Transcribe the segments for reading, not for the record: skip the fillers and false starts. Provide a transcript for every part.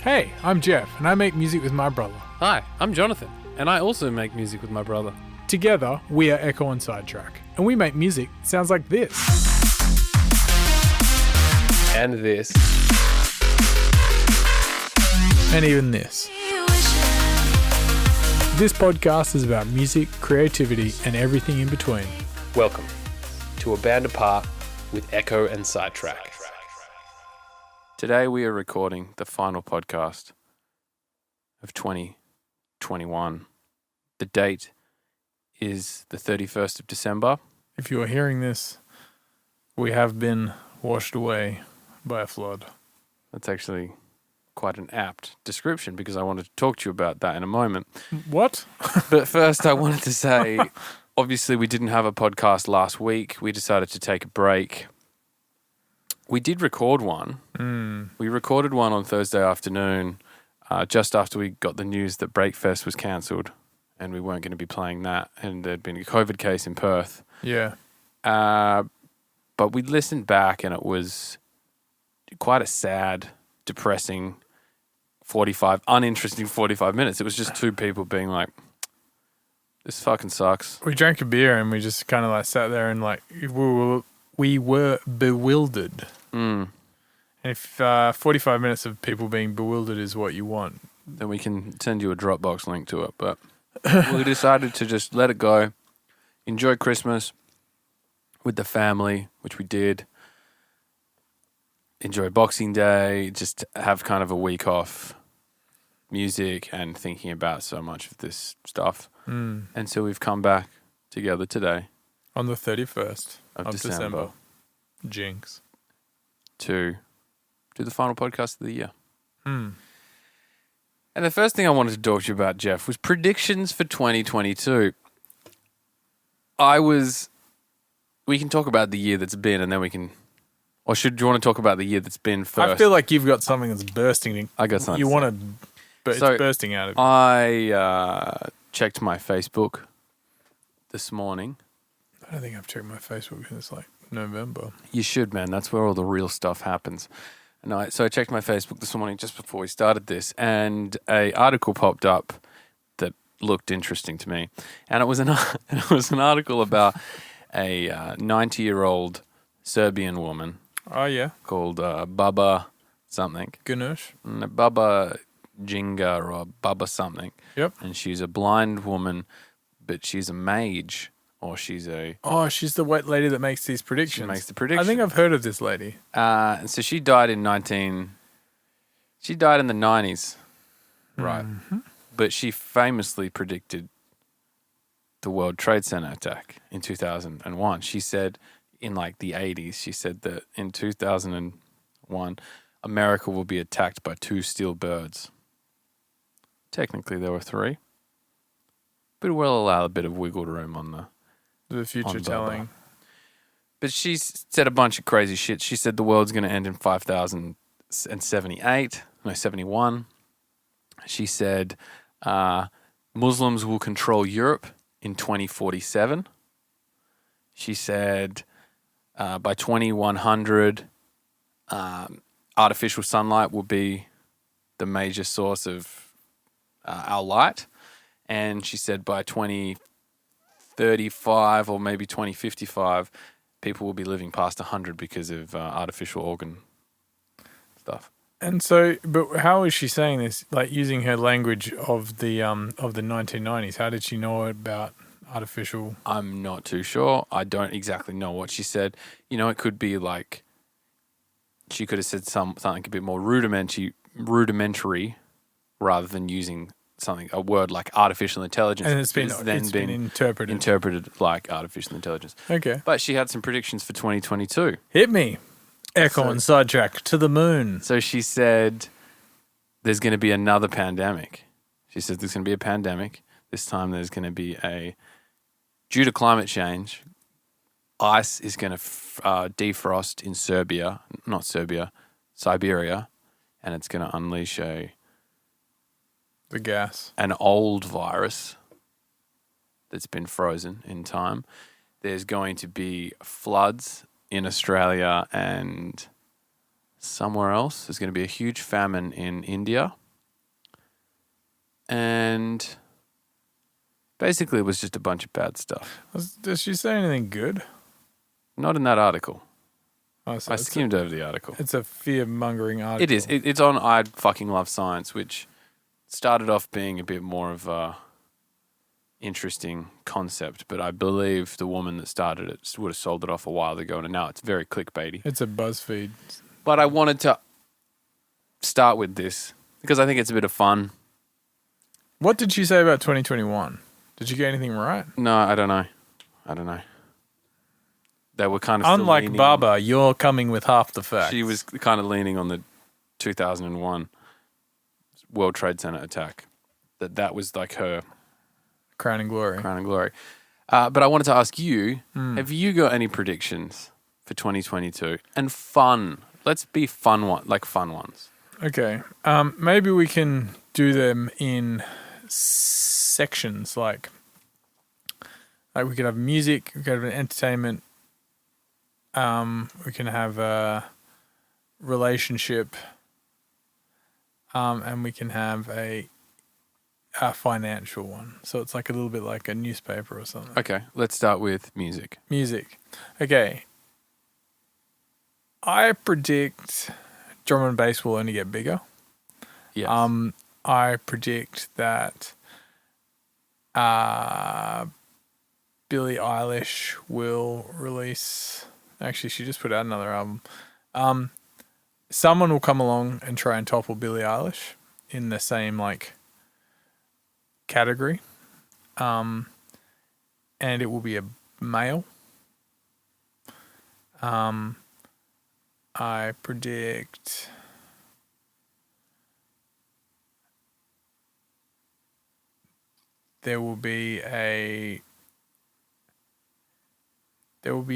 Hey, I'm Jeff, and I make music with my brother. Hi, I'm Jonathan, and I also make music with my brother. Together, we are Ekko and Sidetrack, and we make music that sounds like this. And this. And even this. This podcast is about music, creativity, and everything in between. Welcome to A Band Apart with Ekko and Sidetrack. Today we are recording the final podcast of 2021. The date is the 31st of December. If you are hearing this, we have been washed away by a flood. That's actually quite an apt description because I wanted to talk to you about that in a moment. What? But first I wanted to say, obviously we didn't have a podcast last week. We decided to take a break. We did record one. We recorded one on Thursday afternoon, just after we got the news that Breakfest was cancelled and we weren't going to be playing that, and there'd been a COVID case in Perth. Yeah. But we listened back and it was quite a sad, depressing, uninteresting 45 minutes. It was just two people being like, this fucking sucks. We drank a beer and we just kind of like sat there and like, we were bewildered. And if 45 minutes of people being bewildered is what you want, then we can send you a Dropbox link to it. But we decided to just let it go, enjoy Christmas with the family, which we did, enjoy Boxing Day, just have kind of a week off music and thinking about so much of this stuff. And so we've come back together today. On the 31st of December. Jinx. To do the final podcast of the year. And the first thing I wanted to talk to you about, Jeff, was predictions for 2022. We can talk about the year that's been, and then we can, or do you want to talk about the year that's been first? I feel like you've got something that's bursting. I got something. You want to, but So, it's bursting out of you. I checked my Facebook this morning. I don't think I've checked my Facebook because it's like November. You should, man. That's where all the real stuff happens. So I checked my Facebook this morning just before we started this, and an article popped up that looked interesting to me. And it was an article about a 90-year-old Serbian woman. Oh, yeah. Called Baba something. Ganush. Baba Jinga or Baba something. Yep. And she's a blind woman, but she's a mage. Or she's a... Oh, she's the white lady that makes these predictions. She makes the predictions. I think I've heard of this lady. And so she died in She died in the 90s, right? Mm-hmm. But she famously predicted the World Trade Center attack in 2001. She said in like the 80s, she said that in 2001, America will be attacked by 2 steel birds. Technically, there were 3. But we'll allow a bit of wiggle room on the future telling. But she said a bunch of crazy shit. She said the world's going to end in 71. She said Muslims will control Europe in 2047. She said by 2100, artificial sunlight will be the major source of our light. And she said by 2035 or maybe 2055, people will be living past 100 because of artificial organ stuff. And so, but how is she saying this? Like using her language of the 1990s. How did she know about artificial? I'm not too sure. I don't exactly know what she said. You know, it could be like she could have said something a bit more rudimentary rather than using a word like artificial intelligence. And it's been interpreted like artificial intelligence. Okay. But she had some predictions for 2022. Hit me. Ekko and Sidetrack to the moon. So she said there's going to be another pandemic. She said there's going to be a pandemic. This time there's going to be due to climate change, ice is going to defrost in Siberia, and it's going to unleash an old virus that's been frozen in time. There's going to be floods in Australia and somewhere else. There's going to be a huge famine in India. And basically, it was just a bunch of bad stuff. Does she say anything good? Not in that article. Oh, so I skimmed over the article. It's a fear-mongering article. It is. It's on I Fucking Love Science, which started off being a bit more of a interesting concept, but I believe the woman that started it would have sold it off a while ago, and now it's very clickbaity. It's a BuzzFeed. But I wanted to start with this because I think it's a bit of fun. What did she say about 2021? Did she get anything right? No, I don't know. They were kind of still Unlike leaning Baba, you're coming with half the facts. She was kind of leaning on the 2001 World Trade Center attack. That was like her crowning glory. But I wanted to ask you, have you got any predictions for 2022? And fun. Let's be fun ones. Okay. Maybe we can do them in sections. Like we could have music, we could have entertainment, we can have a relationship, and we can have a financial one. So it's like a little bit like a newspaper or something. Okay, let's start with music. Okay. I predict drum and bass will only get bigger. Yes. I predict that Billie Eilish will release... Actually, she just put out another album. Someone will come along and try and topple Billie Eilish in the same, category. And it will be a male. I predict... There will be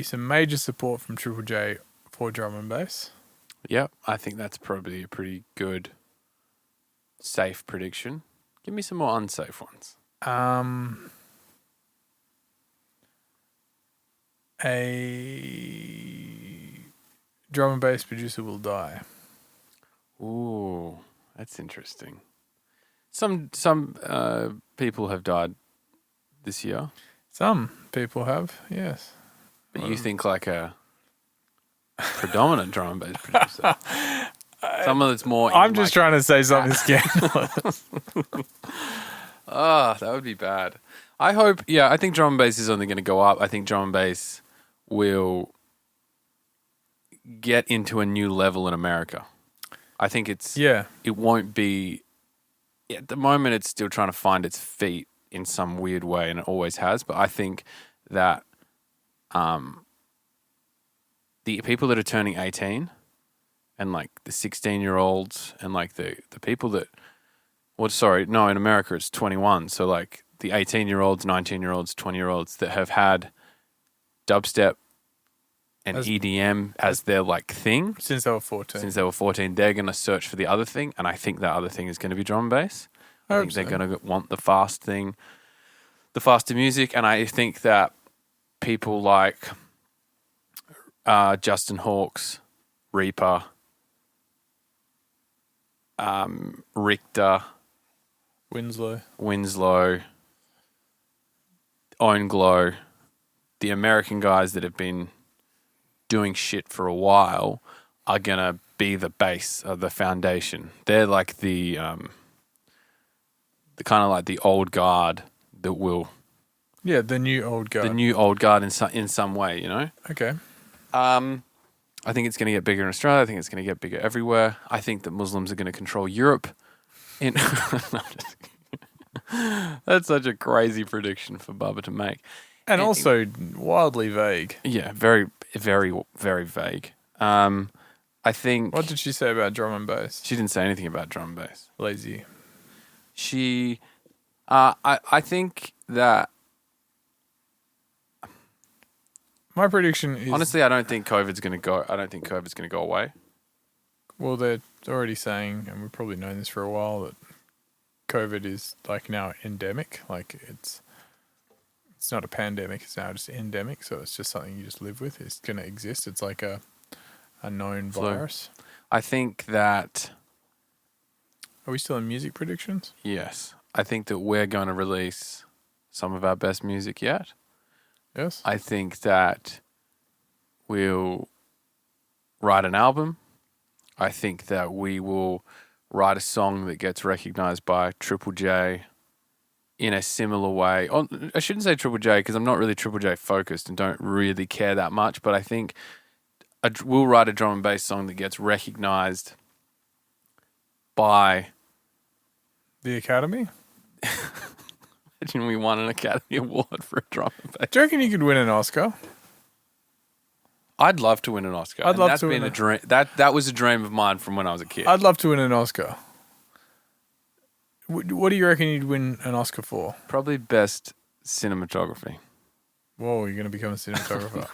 some major support from Triple J for drum and bass. Yep, I think that's probably a pretty good, safe prediction. Give me some more unsafe ones. A drum and bass producer will die. Ooh, that's interesting. Some people have died this year. Some people have, yes. But you think like a predominant drum and bass producer. Someone that's more... I'm just trying to say something scandalous. That would be bad. I think drum and bass is only going to go up. I think drum and bass will get into a new level in America. I think it won't be... At the moment, it's still trying to find its feet in some weird way, and it always has. But I think that the people that are turning 18 and like the 16-year-olds and like the people that... in America it's 21. So like the 18-year-olds, 19-year-olds, 20-year-olds that have had dubstep and EDM as their like thing. Since they were 14. They're going to search for the other thing, and I think that other thing is going to be drum and bass. I think they're going to want the fast thing, the faster music, and I think that people like Justin Hawkes, Reaper, Richter, Winslow, Own Glow, the American guys that have been doing shit for a while are going to be the base of the foundation. They're like the kind of like the old guard that will... Yeah, the new old guard. The new old guard in some way, you know? Okay. I think it's going to get bigger in Australia. I think it's going to get bigger everywhere. I think that Muslims are going to control Europe. That's such a crazy prediction for Bubba to make. And also wildly vague. Yeah, very, very, very vague. I think... What did she say about drum and bass? She didn't say anything about drum and bass. Lazy. She... I think that... My prediction is... Honestly, I don't think COVID's going to go... I don't think COVID's going to go away. Well, they're already saying, and we've probably known this for a while, that COVID is like now endemic. Like it's not a pandemic, it's now just endemic. So it's just something you just live with. It's going to exist. It's like a known virus. I think that, Are we still in music predictions? yes, I think that we're going to release some of our best music yet. Yes. I think that we'll write an album. I think that we will write a song that gets recognized by Triple J in a similar way. Oh, I shouldn't say Triple J because I'm not really Triple J focused and don't really care that much, but I think we'll write a drum and bass song that gets recognized by... The Academy? Imagine we won an Academy Award for a drum and bass. Do you reckon you could win an Oscar? I'd love to win an Oscar. I'd love that's to been win a dream. That was a dream of mine from when I was a kid. I'd love to win an Oscar. What do you reckon you'd win an Oscar for? Probably best cinematography. Whoa, you're going to become a cinematographer.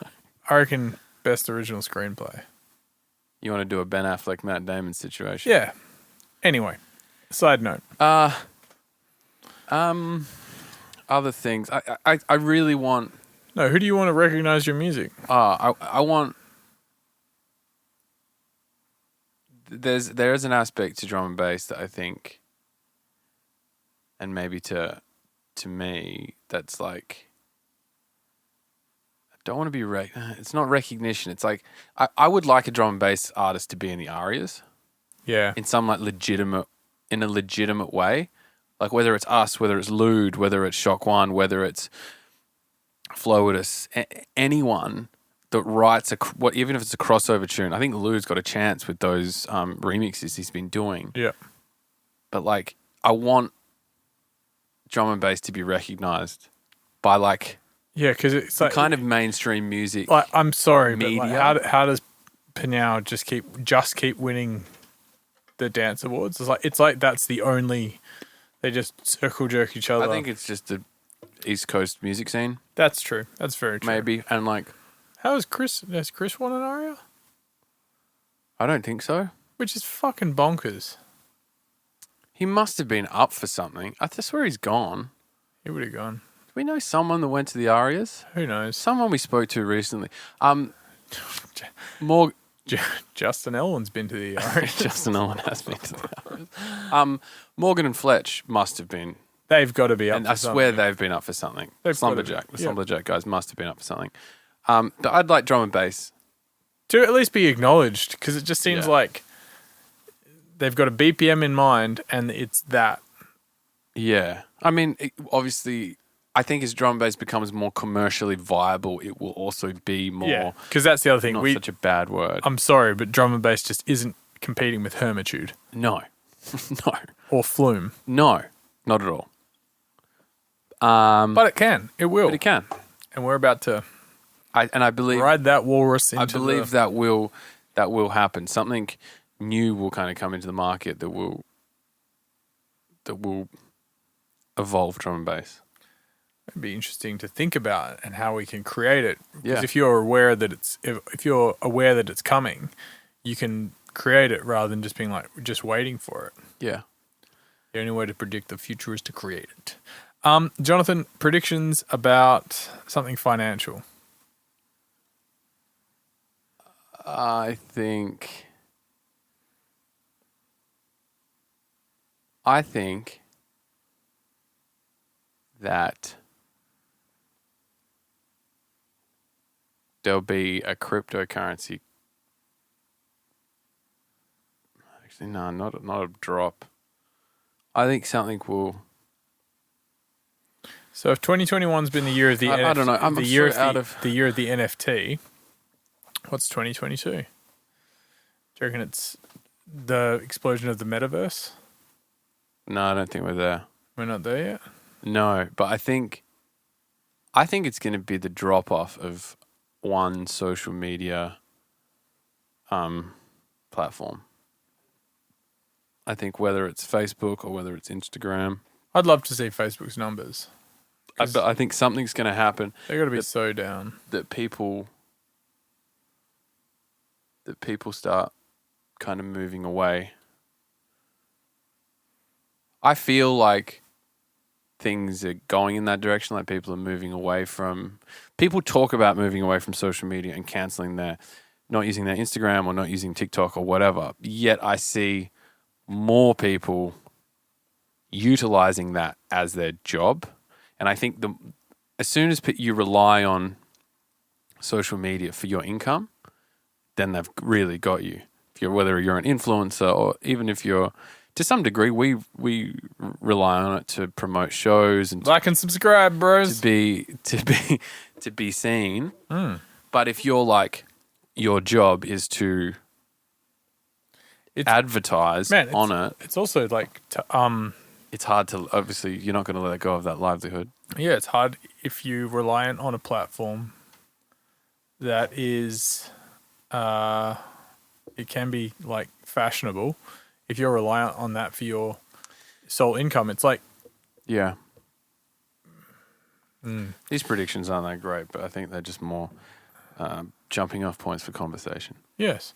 I reckon best original screenplay. You want to do a Ben Affleck, Matt Damon situation? Yeah. Anyway, side note. Other things. I really want... No, who do you want to recognize your music? I want... There is an aspect to drum and bass that I think, and maybe to me, that's like, I don't want to be it's not recognition. It's like I would like a drum and bass artist to be in the arias. Yeah. In some like in a legitimate way, like whether it's us, whether it's Lude, whether it's Shock One, whether it's Floetus, anyone that writes even if it's a crossover tune. I think Lude's got a chance with those remixes he's been doing. Yeah. But like, I want drum and bass to be recognized by like, Yeah, because it's like kind of mainstream music. Like, I'm sorry, media. but like, how does Pinau just keep winning the dance awards? It's like that's the only. They just circle jerk each other. I think it's just the East Coast music scene. That's true. That's very true. Maybe. And like, Has Chris won an aria? I don't think so. Which is fucking bonkers. He must have been up for something. I swear he's gone. He would have gone. Do we know someone that went to the arias? Who knows? Someone we spoke to recently. More. Justin Ellen's been to the aria. Justin Owen has been to the arias. Morgan and Fletch must have been. They've got to be up and for I something. swear they've been up for something. The Slumberjack guys must have been up for something. But I'd like drum and bass. To at least be acknowledged, because it just seems like they've got a BPM in mind and it's that. Yeah. I mean, obviously, I think as drum and bass becomes more commercially viable, it will also be more... Yeah, because that's the other thing. Not such a bad word. I'm sorry, but drum and bass just isn't competing with Hermitude. No. No. Or Flume. No. Not at all. But it can. It will. But it can. And we're about to I believe... ride that walrus into I believe that will happen. Something new will kind of come into the market that will evolve drum and bass. It'd be interesting to think about and how we can create it. Because Yeah. if you're aware that it's coming, you can create it rather than just being like just waiting for it. Yeah. The only way to predict the future is to create it. Jonathan, predictions about something financial. I think that there'll be a cryptocurrency. Actually, no, not a drop. I think something will. So if 2021's been the year of the I don't know. I'm the so year of out of the year of the NFT, what's 2022? Do you reckon it's the explosion of the metaverse? No, I don't think we're there. We're not there yet. No, but I think it's going to be the drop off of one social media platform. I think whether it's Facebook or whether it's Instagram. I'd love to see Facebook's numbers. I think something's going to happen. They're going to be so down. That people start kind of moving away. I feel like things are going in that direction, like people are moving away from... People talk about moving away from social media and cancelling their not using their Instagram or not using TikTok or whatever. Yet I see more people utilizing that as their job. And I think as soon as you rely on social media for your income, then they've really got you. Whether you're an influencer or even if you're, to some degree, we rely on it to promote shows and like and subscribe, bros. to be seen. But if you're like, your job is to advertise on it, it's also like it's hard to, obviously you're not going to let go of that livelihood. Yeah, it's hard if you're reliant on a platform that is it can be like fashionable. If you're reliant on that for your sole income, it's like these predictions aren't that great, but I think they're just more jumping off points for conversation. Yes.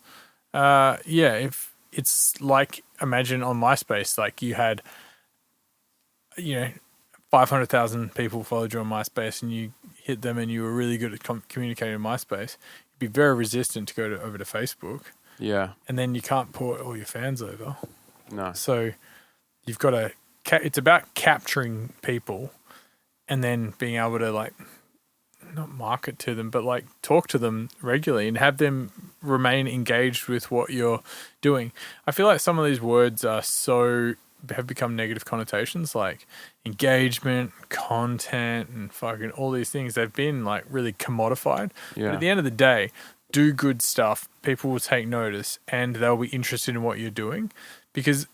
If it's like, imagine on MySpace, like you had 500,000 people followed you on MySpace and you hit them and you were really good at communicating in MySpace, you'd be very resistant to go over to Facebook. Yeah. And then you can't port all your fans over. No. So you've got to, it's about capturing people and then being able to like, not market to them, but like talk to them regularly and have them remain engaged with what you're doing. I feel like some of these words have become negative connotations, like engagement, content, and fucking all these things. They've been like really commodified. Yeah. But at the end of the day, do good stuff. People will take notice and they'll be interested in what you're doing. Because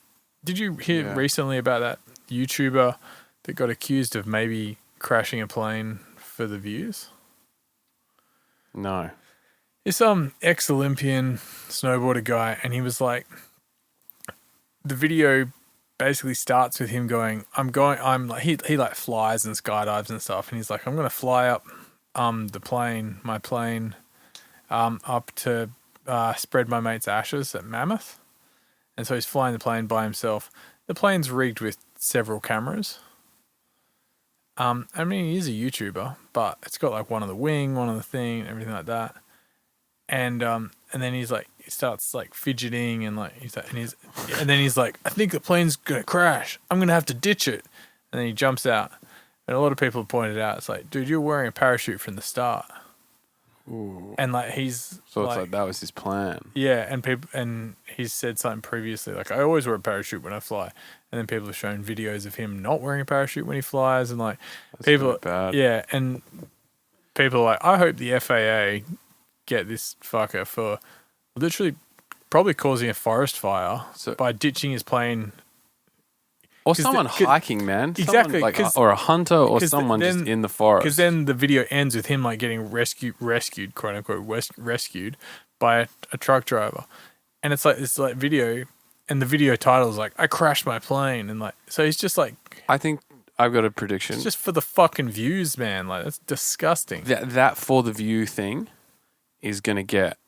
did you hear recently about that YouTuber that got accused of maybe crashing a plane for the views? No. It's some ex-Olympian snowboarder guy, and he was like, the video basically starts with him going, he like flies and skydives and stuff, and he's like, I'm going to fly up my plane up to spread my mate's ashes at Mammoth. And so he's flying the plane by himself. The plane's rigged with several cameras. I mean, he is a YouTuber, but it's got like one on the wing, one on the thing, everything like that. And then he starts like fidgeting and like and then he's like, I think the plane's gonna crash. I'm gonna have to ditch it. And then he jumps out. And a lot of people have pointed out, it's like, dude, you're wearing a parachute from the start. Ooh. And like it's like that was his plan. Yeah, and he's said something previously like, I always wear a parachute when I fly. And then people have shown videos of him not wearing a parachute when he flies, and like That's people, really bad. yeah, and people are like, I hope the FAA get this fucker for literally probably causing a forest fire by ditching his plane. Or someone hiking, man. Exactly. Someone, or a hunter or someone just in the forest. Because then the video ends with him like getting rescued, quote unquote, rescued by a truck driver. And it's like this like video, and the video title is like, I crashed my plane. And like, so he's just like, I think I've got a prediction. It's just for the fucking views, man. Like, that's disgusting. That for the view thing is going to get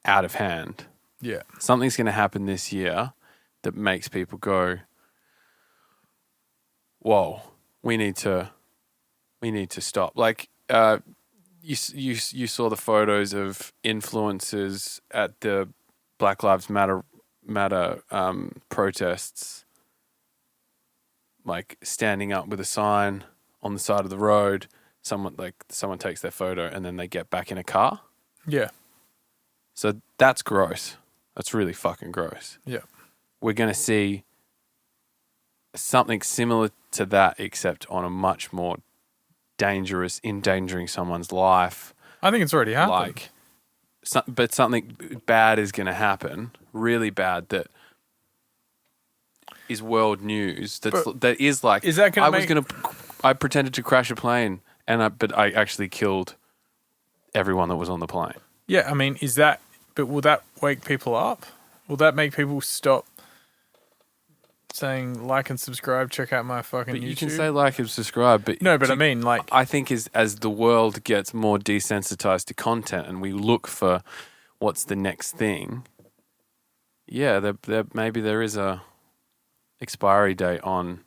out of hand. Yeah. Something's going to happen this year that makes people go, whoa, we need to stop. Like, you saw the photos of influencers at the Black Lives Matter protests, like standing up with a sign on the side of the road. Someone takes their photo and then they get back in a car. Yeah. So that's gross. That's really fucking gross. Yeah. We're going to see something similar to that, except on a much more dangerous, endangering someone's life. I think it's already happened. But something bad is going to happen, really bad, that is world news. That is like, is that gonna I pretended to crash a plane, but I actually killed everyone that was on the plane. Yeah, I mean, but will that wake people up? Will that make people stop saying like and subscribe, check out my fucking YouTube? You can say like and subscribe, but no, but I mean, like, I think as the world gets more desensitized to content and we look for what's the next thing, maybe there is a expiry date on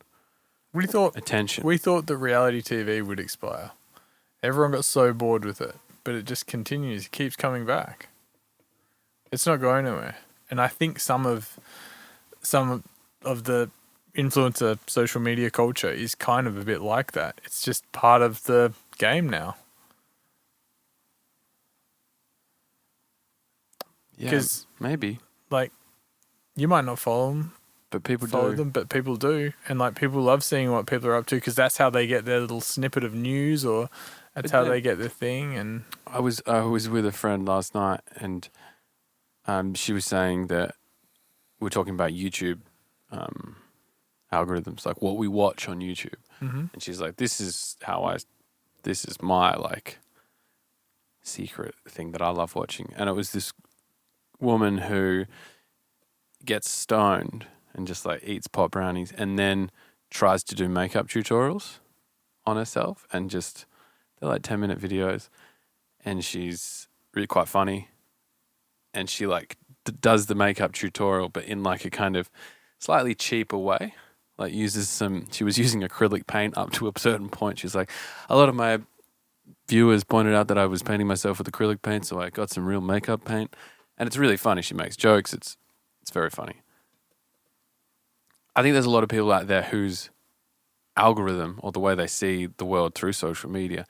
attention. We thought that reality TV would expire. Everyone got so bored with it, but it just continues. It keeps coming back. It's not going anywhere. And I think some of the influencer social media culture is kind of a bit like that. It's just part of the game now. Yeah, 'Cause, maybe. like, you might not follow But people follow do. them, but people do. And, like, people love seeing what people are up to because that's how they get their little snippet of news, or that's But how then- they get their thing. And I was with a friend last night, and she was saying that we're talking about YouTube algorithms, like what we watch on YouTube, and she's like, "This is my like secret thing that I love watching." And it was this woman who gets stoned and just like eats pot brownies, and then tries to do makeup tutorials on herself, and just they're like 10-minute videos, and she's really quite funny, and she like does the makeup tutorial, but in like a kind of slightly cheaper way. Like she was using acrylic paint up to a certain point. She's like, a lot of my viewers pointed out that I was painting myself with acrylic paint, so I got some real makeup paint, and it's really funny. She makes jokes. It's very funny. I think there's a lot of people out there whose algorithm, or the way they see the world through social media,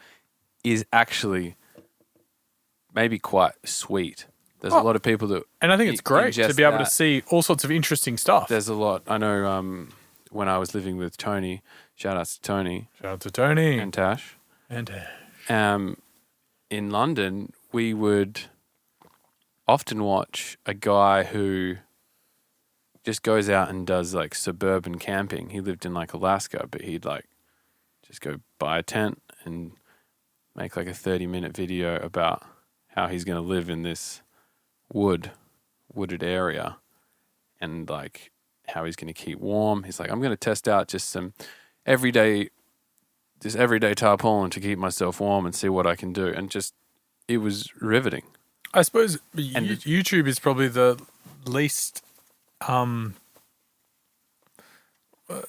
is actually maybe quite sweet. There's a lot of people that, I think it's great to be able to that. see all sorts of interesting stuff. There's a lot. I know when I was living with Tony, shout outs to Tony Shout out to Tony and Tash, and in London, we would often watch a guy who just goes out and does like suburban camping. He lived in like Alaska, but he'd like just go buy a tent and make like a 30-minute video about how he's going to live in this wooded area, and like how he's going to keep warm. He's like, I'm going to test out just some everyday tarpaulin to keep myself warm and see what I can do. And just, it was riveting. I suppose YouTube is probably the least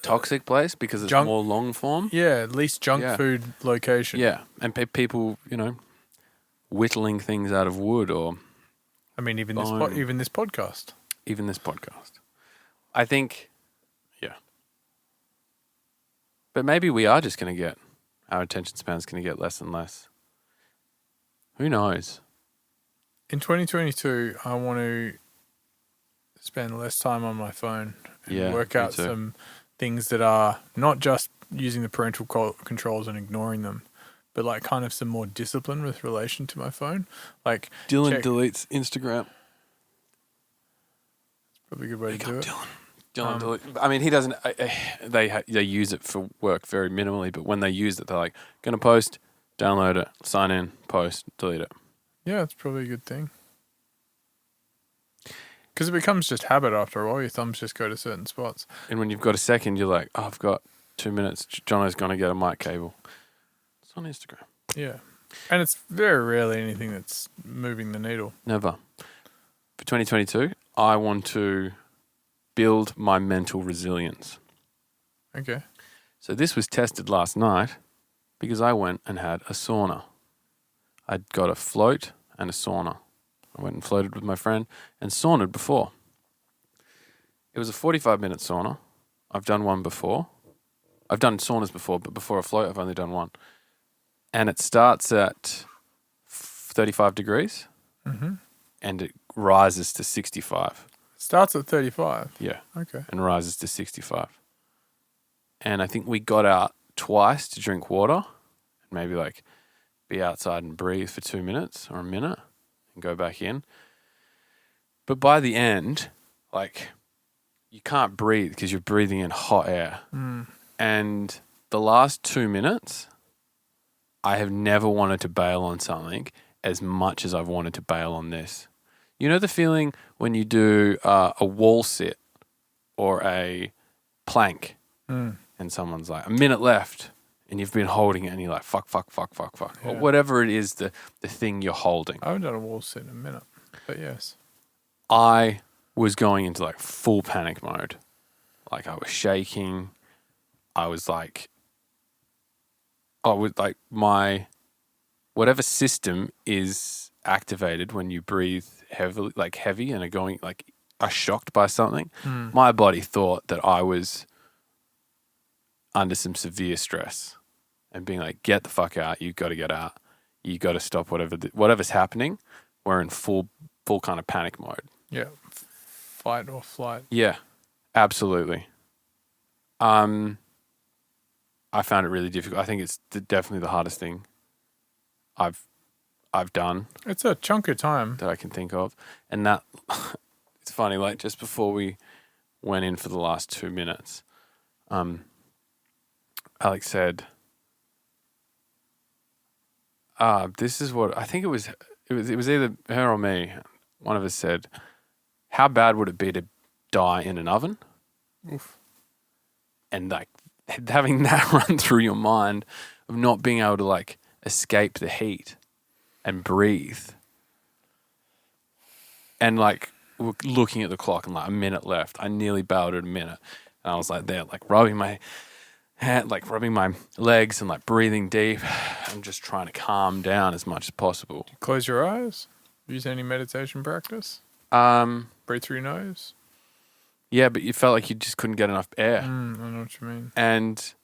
Toxic place because it's junk- more long form. least junk food location. Yeah, and people, whittling things out of wood, or I mean, even this podcast. even this podcast. I think, yeah. But maybe we are just going to get, our attention span's going to get less and less. Who knows? In 2022, I want to spend less time on my phone and work out some things that are not just using the parental controls and ignoring them, but like kind of some more discipline with relation to my phone. Like Dylan deletes Instagram. Probably a good way to do it. Dylan, I mean, he doesn't. They use it for work very minimally, but when they use it, they're like, "Going to post, download it, sign in, post, delete it." Yeah, it's probably a good thing. Because it becomes just habit after a while. Your thumbs just go to certain spots. And when you've got a second, you're like, "Oh, I've got 2 minutes. Jono's going to get a mic cable." It's on Instagram. Yeah, and it's very rarely anything that's moving the needle. Never. For 2022, I want to build my mental resilience. Okay. So this was tested last night because I went and had a sauna. I'd got a float and a sauna. I went and floated with my friend and saunaed before. It was a 45-minute sauna. I've done one before. I've done saunas before, but before a float, I've only done one. And it starts at 35 degrees and it rises to 65. Starts at 35. Yeah. Okay. And rises to 65. And I think we got out twice to drink water and maybe like be outside and breathe for 2 minutes or a minute and go back in. But by the end, like, you can't breathe because you're breathing in hot air. And the last 2 minutes, I have never wanted to bail on something as much as I've wanted to bail on this. You know the feeling when you do a wall sit or a plank and someone's like, a minute left, and you've been holding it and you're like, fuck. Or whatever it is, the thing you're holding. I haven't done a wall sit in a minute, but yes. I was going into like full panic mode. Like I was shaking. I was like, my whatever system is activated when you breathe heavy and are shocked by something. My body thought that I was under some severe stress and being like, get the fuck out. You got to get out. You got to stop whatever's happening. We're in full kind of panic mode. Yeah. Fight or flight. Yeah, absolutely. I found it really difficult. I think it's definitely the hardest thing I've done. It's a chunk of time that I can think of. And that, it's funny, like just before we went in for the last 2 minutes, Alex said, this is what, I think it was either her or me. One of us said, how bad would it be to die in an oven? Oof. And like having that run through your mind of not being able to like escape the heat and breathe. And like looking at the clock and like a minute left, I nearly bailed at a minute. And I was like there, like rubbing my hand, like rubbing my legs and like breathing deep. I'm just trying to calm down as much as possible. Close your eyes. Use any meditation practice. Breathe through your nose. Yeah, but you felt like you just couldn't get enough air. I know what you mean. And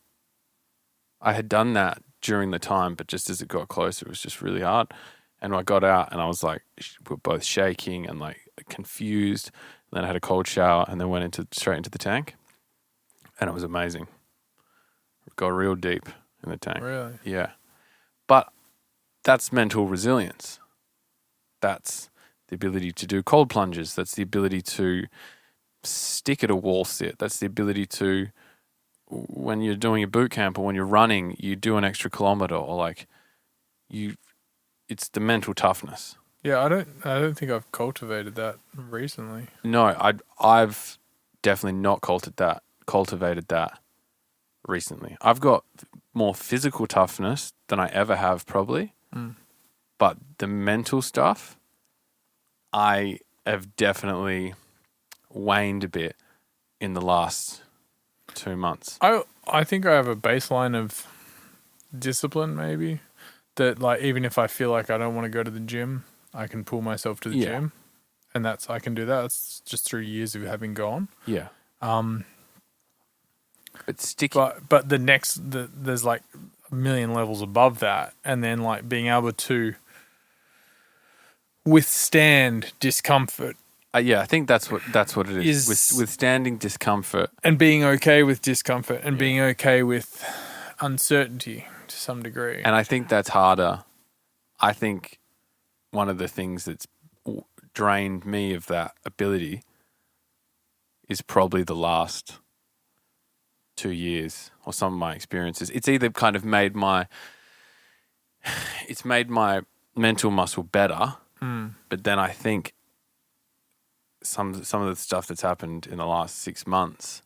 I had done that during the time, but just as it got closer, it was just really hard. And I got out and I was like, we're both shaking and like confused. And then I had a cold shower and then went straight into the tank. And it was amazing. It got real deep in the tank. Really? Yeah. But that's mental resilience. That's the ability to do cold plunges. That's the ability to stick at a wall sit. That's the ability to, when you're doing a boot camp or when you're running, you do an extra kilometer or like it's the mental toughness. Yeah, I don't think I've cultivated that recently. No, I've definitely not cultivated that recently. I've got more physical toughness than I ever have probably. But the mental stuff, I have definitely waned a bit in the last 2 months. I think I have a baseline of discipline maybe that like even if I feel like I don't want to go to the gym, I can pull myself to the gym. And I can do that. It's just through years of having gone. Yeah. But sticky. But there's like a million levels above that, and then like being able to withstand discomfort. Yeah, I think that's what it is. Withstanding discomfort and being okay with discomfort and being okay with uncertainty to some degree. And I think that's harder. I think one of the things that's drained me of that ability is probably the last 2 years or some of my experiences. It's either kind of made my mental muscle better, but then I think some of the stuff that's happened in the last 6 months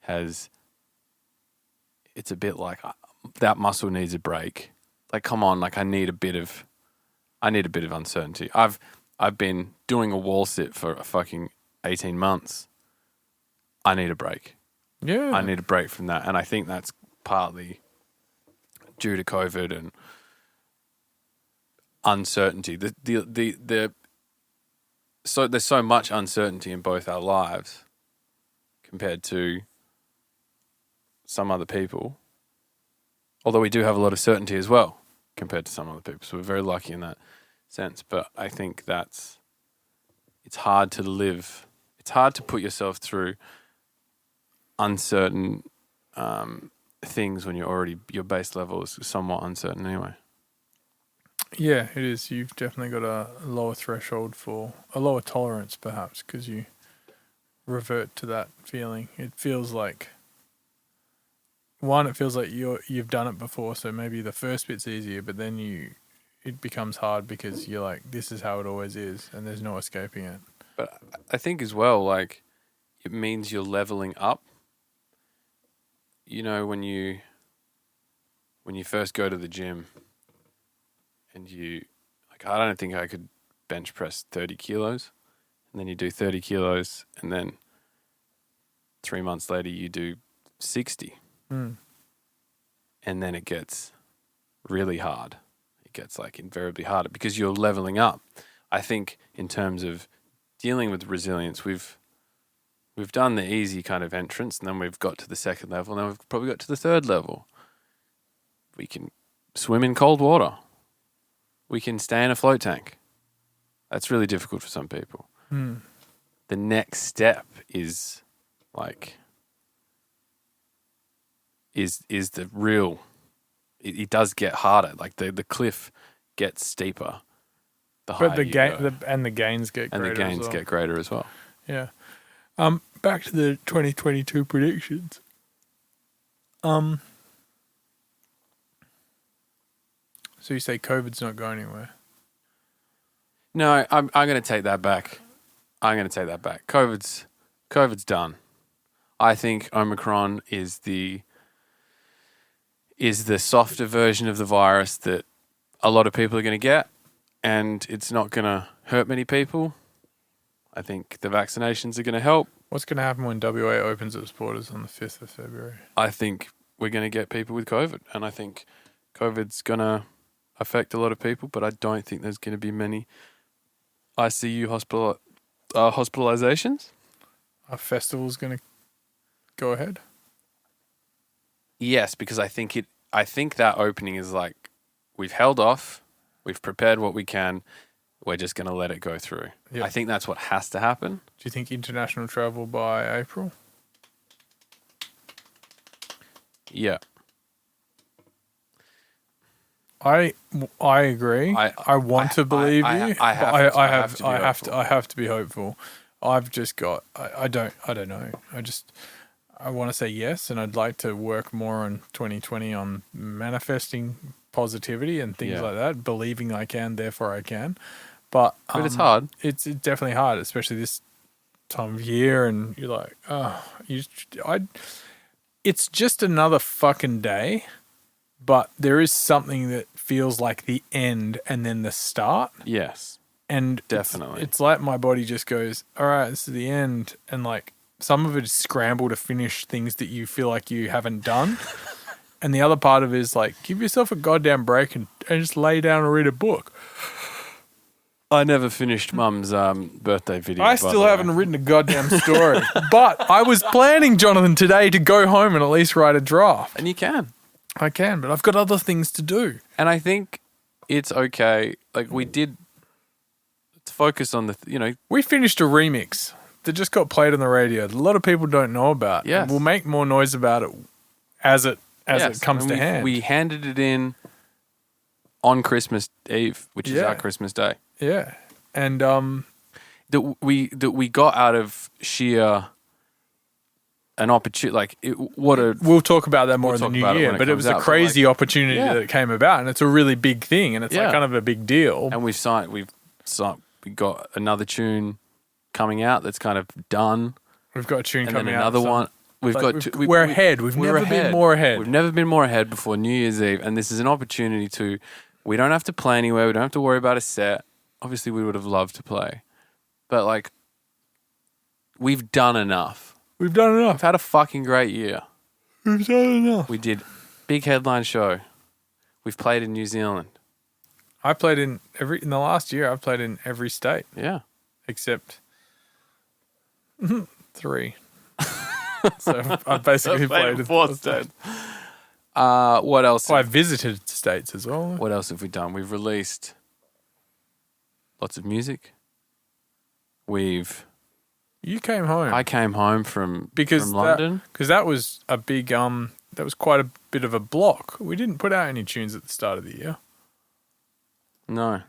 it's a bit like that muscle needs a break. Like, come on, like I need a bit of uncertainty. I've been doing a wall sit for a fucking 18 months. I need a break. Yeah. I need a break from that. And I think that's partly due to COVID and uncertainty. So there's so much uncertainty in both our lives compared to some other people. Although we do have a lot of certainty as well compared to some other people. So we're very lucky in that sense. But I think it's hard to live. It's hard to put yourself through uncertain things when your base level is somewhat uncertain anyway. Yeah, it is. You've definitely got a lower threshold for a lower tolerance, perhaps, because you revert to that feeling. It feels like you've done it before, so maybe the first bit's easier, but then it becomes hard because you're like, this is how it always is, and there's no escaping it. But I think as well, like, it means you're leveling up. You know, when you first go to the gym and I don't think I could bench press 30 kilos, and then you do 30 kilos, and then 3 months later you do 60. And then it gets really hard. It it gets like invariably harder because you're leveling up. I think in terms of dealing with resilience, we've done the easy kind of entrance, and then we've got to the second level, and then we've probably got to the third level. We can swim in cold water. We can stay in a float tank. That's really difficult for some people. The next step is like is the real. It does get harder. Like the cliff gets steeper. But the gains get greater. And the gains get greater as well. Yeah. Back to the 2022 predictions. So you say COVID's not going anywhere? No, I'm going to take that back. COVID's done. I think Omicron is the softer version of the virus that a lot of people are going to get, and it's not going to hurt many people. I think the vaccinations are going to help. What's going to happen when WA opens its borders on the 5th of February? I think we're going to get people with COVID, and I think COVID's going to affect a lot of people, but I don't think there's going to be many ICU hospitalizations. Are festivals going to go ahead? Yes, because I think that opening is like we've held off, we've prepared what we can, we're just going to let it go through. Yep. I think that's what has to happen. Do you think international travel by April? Yeah. I agree. I want to believe you. I have to be hopeful. I've just got. I don't know. I want to say yes, and I'd like to work more on 2020 on manifesting positivity and things like that. Believing I can, therefore I can. But it's hard. It's definitely hard, especially this time of year, and you're like, it's just another fucking day. But there is something that feels like the end and then the start. Yes. And definitely. It's like my body just goes, all right, this is the end. And like some of it is scramble to finish things that you feel like you haven't done. And the other part of it is like, give yourself a goddamn break and just lay down and read a book. I never finished Mum's birthday video. I still haven't written a goddamn story. But I was planning, Jonathan, today to go home and at least write a draft. And you can. I can, but I've got other things to do. And I think it's okay. Like let's focus on we finished a remix that just got played on the radio. A lot of people don't know about. Yes. We'll make more noise about it as it comes to hand. We handed it in on Christmas Eve, which is our Christmas Day. Yeah. And that we got out of sheer an opportunity, we'll talk about that more in the new year, but it was a crazy opportunity that came about, and it's a really big thing, and it's like kind of a big deal. And we got another tune coming out that's kind of done. We've got a tune and coming then out. Another one. We're ahead. We've never been more ahead. We've never been more ahead before New Year's Eve, and this is an opportunity we don't have to play anywhere. We don't have to worry about a set. Obviously, we would have loved to play, but we've done enough. We've done enough. We've had a fucking great year. We've done enough. We did big headline show. We've played in New Zealand. I played in the last year. I've played in every state. Yeah, except 3. So I've basically played in 4 states. What else? I visited states as well. What else have we done? We've released lots of music. You came home. I came home from London. Because that was a big, that was quite a bit of a block. We didn't put out any tunes at the start of the year. No.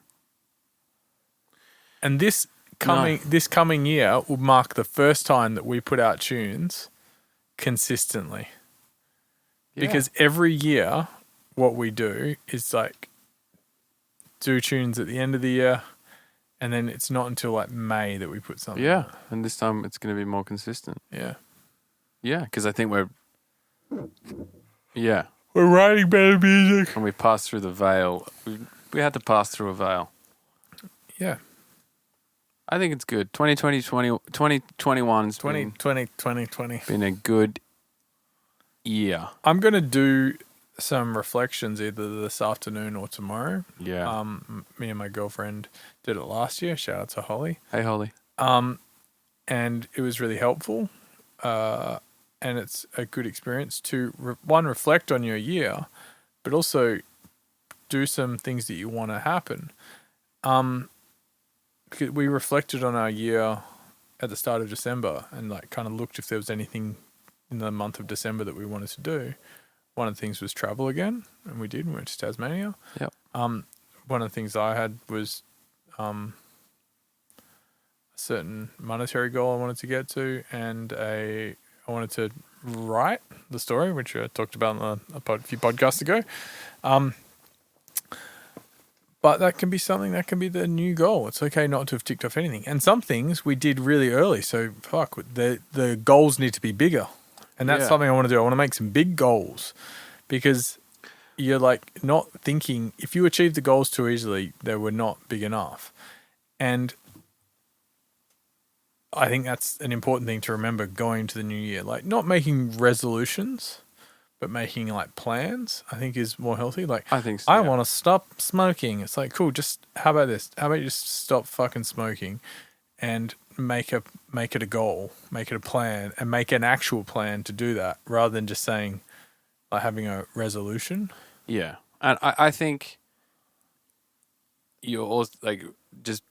And this coming year will mark the first time that we put out tunes consistently. Yeah. Because every year what we do is do tunes at the end of the year. And then it's not until May that we put something. Yeah, out. And this time it's going to be more consistent. Yeah. Yeah, because I think we're writing better music. And we passed through the veil. We had to pass through a veil. Yeah. I think it's good. 2021's 2020. been a good year. I'm going to do some reflections either this afternoon or tomorrow. Yeah. Me and my girlfriend did it last year. Shout out to Holly. Hey, Holly. And it was really helpful. And it's a good experience to, one, reflect on your year, but also do some things that you want to happen. Because we reflected on our year at the start of December and like kind of looked if there was anything in the month of December that we wanted to do. One of the things was travel again, and we did. We went to Tasmania. Yep. One of the things I had was a certain monetary goal I wanted to get to, and I wanted to write the story, which I talked about on a few podcasts ago. But that can be something that can be the new goal. It's okay not to have ticked off anything. And some things we did really early. So, the goals need to be bigger. And that's something I want to do. I want to make some big goals because you're like not thinking, if you achieve the goals too easily, they were not big enough. And I think that's an important thing to remember going into the new year. Like not making resolutions, but making like plans, I think is more healthy. Like I think so. I want to stop smoking. It's like, cool, just how about this? How about you just stop fucking smoking and make it a goal, make it a plan, and make an actual plan to do that rather than just saying like having a resolution. Yeah. And I think you're also like just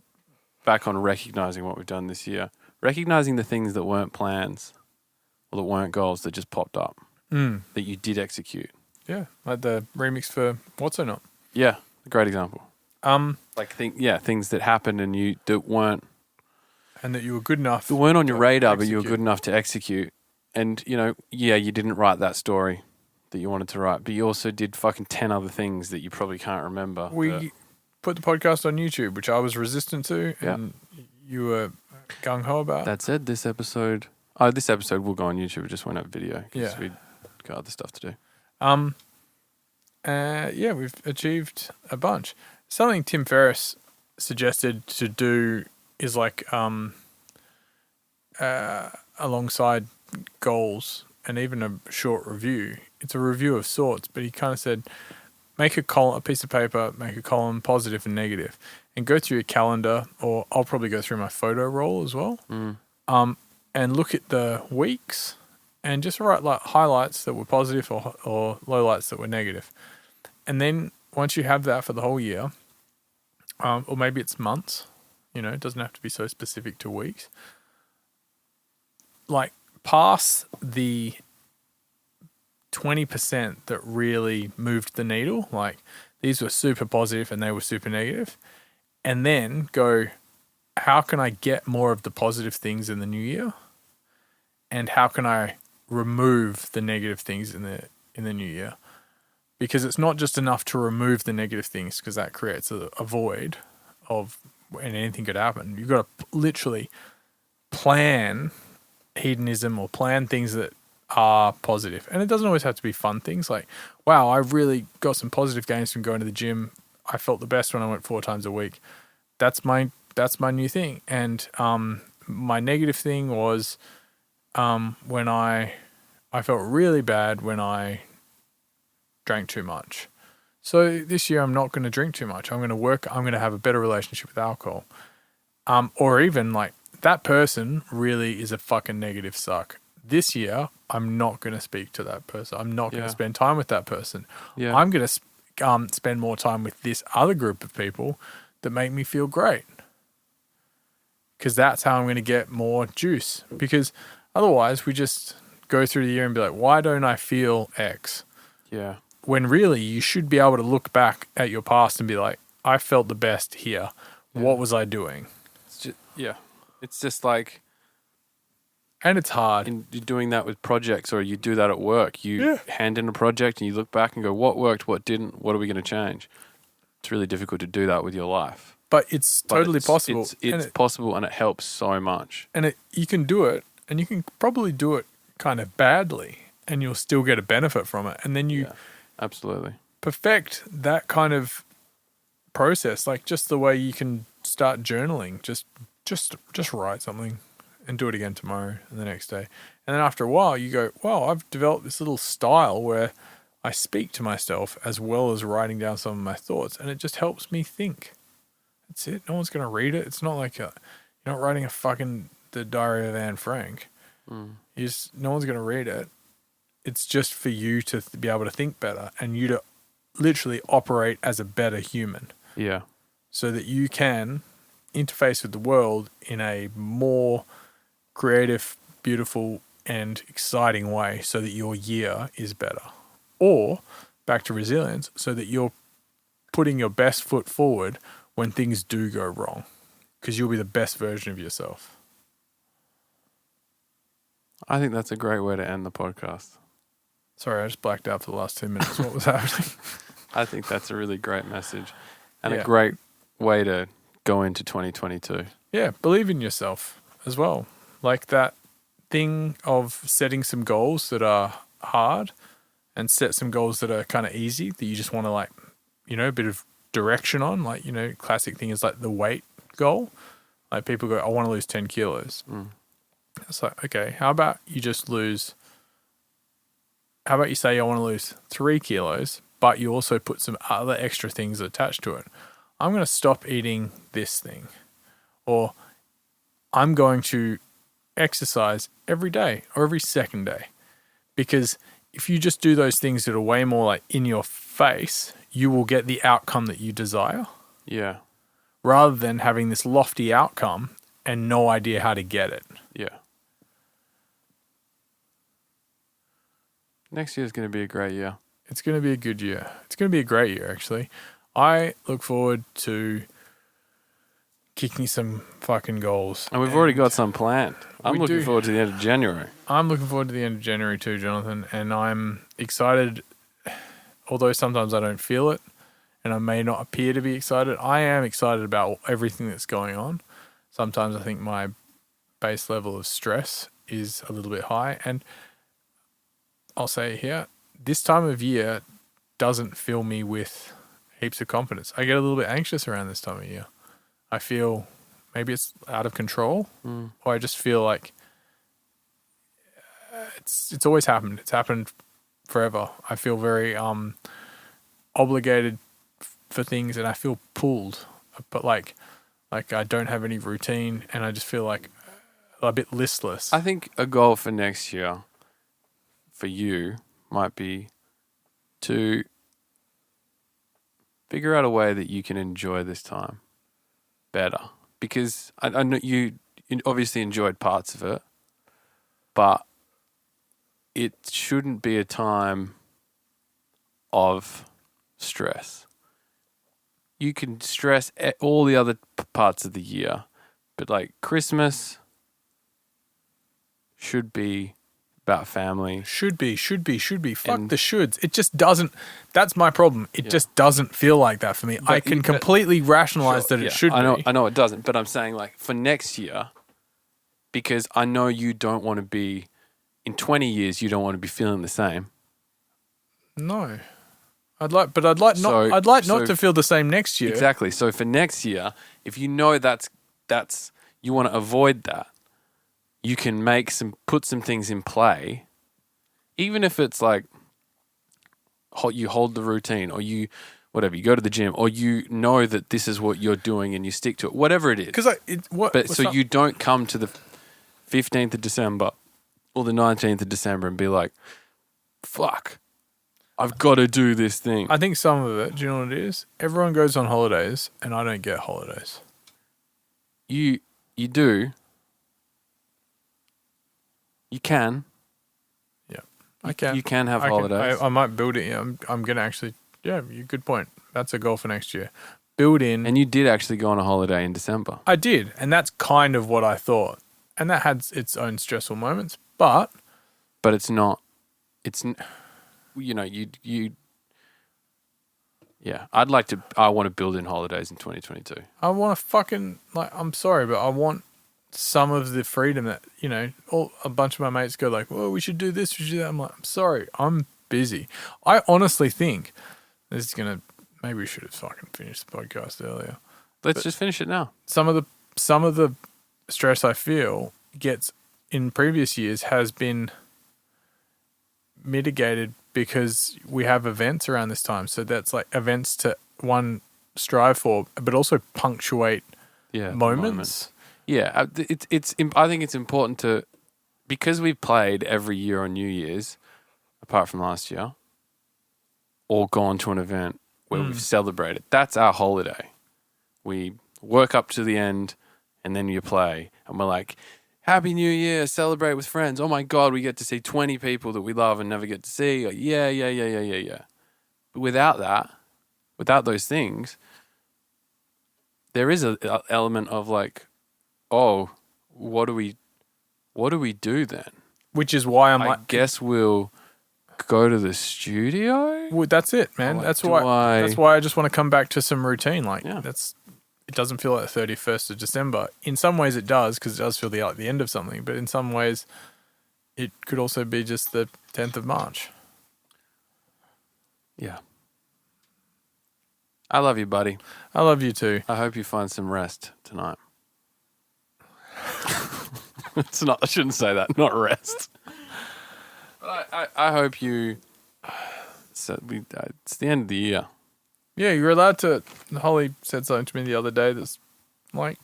back on recognizing what we've done this year, recognizing the things that weren't plans or that weren't goals that just popped up that you did execute. Yeah, like the remix for What's So Not. Yeah, a great example. Things that happened and you that weren't and that you were good enough. That weren't on your radar, but execute. you were good enough to execute. And you didn't write that story that you wanted to write, but you also did fucking 10 other things that you probably can't remember. We put the podcast on YouTube, which I was resistant to, and you were gung ho about. That said, this episode will go on YouTube. We just won't have video because we got other stuff to do. We've achieved a bunch. Something Tim Ferriss suggested to do is like alongside goals and even a short review. It's a review of sorts, but he kind of said, make a piece of paper, make a column, positive and negative, and go through your calendar, or I'll probably go through my photo roll as well, and look at the weeks and just write like highlights that were positive or lowlights that were negative. And then once you have that for the whole year, or maybe it's months, it doesn't have to be so specific to weeks, like pass the 20% that really moved the needle, like these were super positive and they were super negative, and then go, how can I get more of the positive things in the new year, and how can I remove the negative things in the new year? Because it's not just enough to remove the negative things, because that creates a void of, and anything could happen. You've got to literally plan hedonism or plan things that are positive. And it doesn't always have to be fun things like, wow, I really got some positive gains from going to the gym. I felt the best when I went 4 times a week. That's my new thing. And my negative thing was when I felt really bad when I drank too much. So this year I'm not going to drink too much. I'm going to have a better relationship with alcohol. Or even like, that person really is a fucking negative suck. This year, I'm not going to speak to that person. I'm not going to spend time with that person. Yeah. I'm going to spend more time with this other group of people that make me feel great. Because that's how I'm going to get more juice. Because otherwise, we just go through the year and be like, why don't I feel X? Yeah. When really, you should be able to look back at your past and be like, I felt the best here. Yeah. What was I doing? It's just like... And it's hard. You're doing that with projects, or you do that at work. You hand in a project and you look back and go, what worked, what didn't, what are we going to change? It's really difficult to do that with your life. But it's totally possible. It's possible, and it helps so much. And you can do it, and you can probably do it kind of badly, and you'll still get a benefit from it. And then you absolutely perfect that kind of process, like just the way you can start journaling. Just write something and do it again tomorrow and the next day. And then after a while you go, wow, I've developed this little style where I speak to myself as well as writing down some of my thoughts, and it just helps me think. That's it. No one's going to read it. It's not like you're not writing the Diary of Anne Frank. No one's going to read it. It's just for you to be able to think better and you to literally operate as a better human. Yeah. So that you can interface with the world in a more creative, beautiful, and exciting way so that your year is better. Or, back to resilience, so that you're putting your best foot forward when things do go wrong. Because you'll be the best version of yourself. I think that's a great way to end the podcast. Sorry, I just blacked out for the last 2 minutes. What was happening? I think that's a really great message and Yeah. a great way to go into 2022. Yeah, believe in yourself as well. Like that thing of setting some goals that are hard and set some goals that are kind of easy that you just want to a bit of direction on. Classic thing is like the weight goal. Like people go, I want to lose 10 kilos. It's like, okay, how about you say I want to lose 3 kilos, but you also put some other extra things attached to it. I'm going to stop eating this thing, or I'm going to exercise every day or every second day. Because if you just do those things that are way more like in your face, you will get the outcome that you desire. Yeah. Rather than having this lofty outcome and no idea how to get it. Yeah. Next year is going to be a great year. It's going to be a good year. It's going to be a great year, actually. I look forward to kicking some fucking goals. And we've already got some planned. I'm looking do. forward to the end of January. I'm looking forward to the end of January too, Jonathan. And I'm excited, although sometimes I don't feel it and I may not appear to be excited. I am excited about everything that's going on. Sometimes I think my base level of stress is a little bit high. And I'll say here, this time of year doesn't fill me with heaps of confidence. I get a little bit anxious around this time of year. I feel maybe it's out of control, or I just feel like it's always happened. It's happened forever. I feel very obligated for things, and I feel pulled. But like I don't have any routine, and I just feel like a bit listless. I think a goal for next year for you might be to figure out a way that you can enjoy this time better. Because I know you obviously enjoyed parts of it, but it shouldn't be a time of stress. You can stress at all the other parts of the year, but like Christmas should be about family. Should be. Fuck the shoulds. It just doesn't. That's my problem. It just doesn't feel like that for me. I can completely rationalize that it should be. I know it doesn't, but I'm saying like for next year, because I know you don't want to be, in 20 years, you don't want to be feeling the same. No. I'd like not to feel the same next year. Exactly. So for next year, if you know that's you want to avoid that, you can put some things in play, even if it's like you hold the routine, or you go to the gym, or you know that this is what you're doing and you stick to it, whatever it is. You don't come to the 15th of December or the 19th of December and be like, fuck, I've got to do this thing. I think some of it, do you know what it is? Everyone goes on holidays and I don't get holidays. You do. You can. Yeah, I can. You can have holidays. I might build it. Yeah, I'm going to actually, good point. That's a goal for next year. Build in. And you did actually go on a holiday in December. I did. And that's kind of what I thought. And that had its own stressful moments. But it's not, I want to build in holidays in 2022. I want to I'm sorry, but I want some of the freedom that, a bunch of my mates go like, well, we should do this, we should do that. I'm like, I'm sorry, I'm busy. I honestly think this is going to, maybe we should have fucking finished the podcast earlier. Let's just finish it now. Some of the stress I feel in previous years has been mitigated because we have events around this time. So that's like events to strive for, but also punctuate moments. Yeah, I think it's important to, because we've played every year on New Year's, apart from last year, or gone to an event where we've celebrated. That's our holiday. We work up to the end, and then you play, and we're like, Happy New Year, celebrate with friends. Oh my God, we get to see 20 people that we love and never get to see. Yeah. But without those things, there is an element of like, oh, what do we do then? Which is why I guess we'll go to the studio. Well, that's it, man. Like, that's why I just want to come back to some routine. Like it doesn't feel like the 31st of December. In some ways it does, because it does feel like the end of something. But in some ways it could also be just the 10th of March. Yeah. I love you, buddy. I love you too. I hope you find some rest tonight. I shouldn't say that. Not rest. But I hope you. So it's the end of the year. Yeah, you're allowed to. Holly said something to me the other day that's like,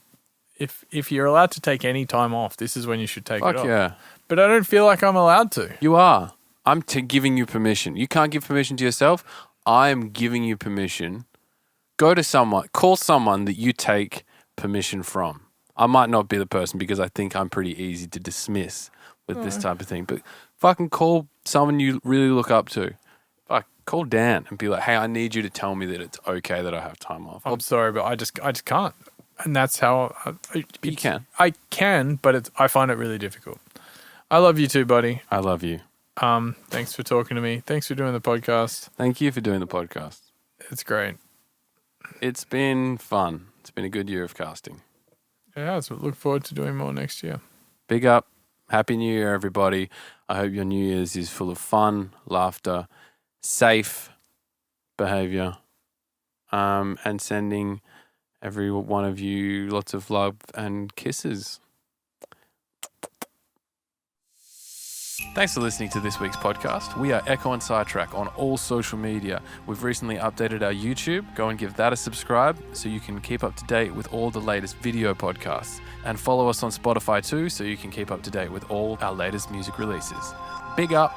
if you're allowed to take any time off, this is when you should take it off. Yeah. But I don't feel like I'm allowed to. You are. I'm giving you permission. You can't give permission to yourself. I am giving you permission. Go to someone, call someone that you take permission from. I might not be the person because I think I'm pretty easy to dismiss with this type of thing, but fucking call someone you really look up to. Call Dan and be like, hey, I need you to tell me that it's okay that I have time off. I'm sorry, but I just can't. And that's how you can. I can, but I find it really difficult. I love you too, buddy. I love you. Thanks for talking to me. Thanks for doing the podcast. Thank you for doing the podcast. It's great. It's been fun. It's been a good year of casting. Yeah, so look forward to doing more next year. Big up. Happy New Year, everybody. I hope your New Year's is full of fun, laughter, safe behavior, and sending every one of you lots of love and kisses. Thanks for listening to this week's podcast. We are Ekko and Sidetrack on all social media. We've recently updated our YouTube. Go and give that a subscribe so you can keep up to date with all the latest video podcasts. And follow us on Spotify too so you can keep up to date with all our latest music releases. Big up.